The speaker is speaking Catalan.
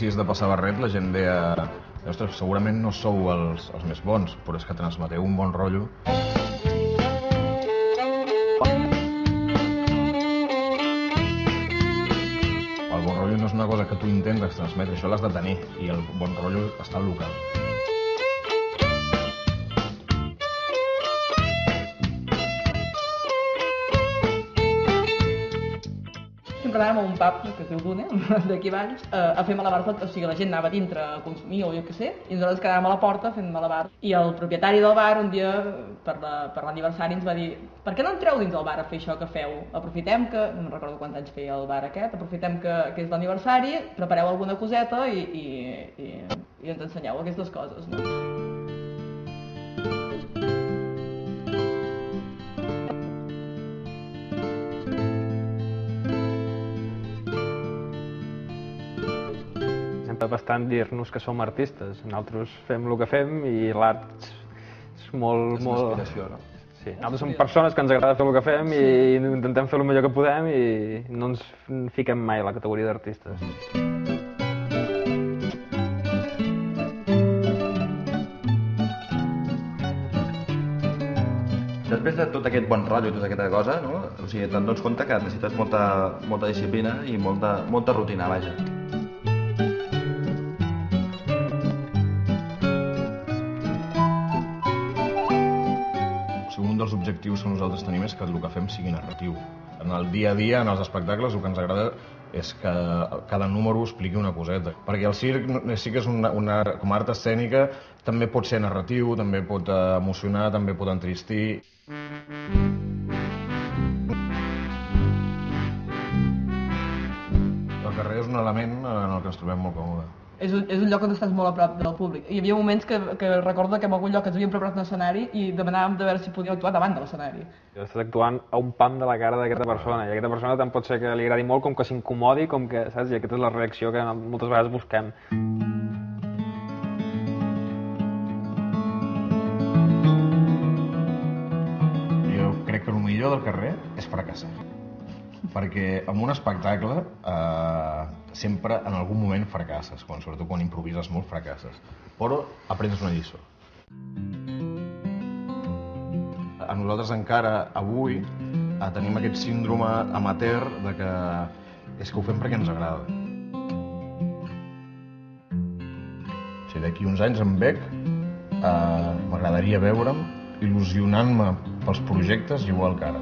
inicis de passar barret la gent deia ostres, segurament no sou els més bons, però és que transmeteu un bon rotllo. El bon rotllo no és una cosa que tu intentes transmetre, això l'has de tenir, i el bon rotllo està al local. Sempre anàvem a un pub, que es diu Dune, d'aquí Valls, a fer malabars, o sigui, la gent anava dintre a consumir o jo què sé, i nosaltres quedàvem a la porta fent malabars. I el propietari del bar un dia, per l'aniversari, ens va dir «Per què no entreu dins del bar a fer això que feu? Aprofitem que, no recordo quants anys feia el bar aquest, aprofitem que és l'aniversari, prepareu alguna coseta i ens ensenyeu aquestes coses». No? Bastant dir-nos que som artistes. Nosaltres fem el que fem i l'art és molt... És una aspiració, no? Sí, nosaltres som persones que ens agrada fer el que fem i intentem fer el millor que podem i no ens fiquem mai a la categoria d'artistes. Després de tot aquest bon rotllo i tota aquesta cosa, no? O sigui, te'n dones compte que necessites molta disciplina i molta rutina, vaja. Un dels objectius que nosaltres tenim és que el que fem sigui narratiu. En el dia a dia, en els espectacles, el que ens agrada és que cada número expliqui una coseta. Perquè el circ sí que és com a art escènica, també pot ser narratiu, també pot emocionar, també pot entristir. El carrer és un element en el que ens trobem molt còmode. És un lloc on estàs molt a prop del públic. Hi havia moments que recordo que en algun lloc ens havíem preparat un escenari i demanàvem de veure si podíem actuar davant de l'escenari. Estàs actuant a un pam de la cara d'aquesta persona i aquesta persona tant pot ser que li agradi molt com que s'incomodi, com que, saps? I aquesta és la reacció que moltes vegades busquem. Jo crec que el millor del carrer és fracassar. Perquè en un espectacle sempre en algun moment fracasses, sobretot quan improvises molt fracasses, però aprens una lliçó. A nosaltres encara avui tenim aquest síndrome amateur de que és que ho fem perquè ens agrada. O sigui, d'aquí uns anys em veig, m'agradaria veure'm il·lusionant-me pels projectes igual que ara.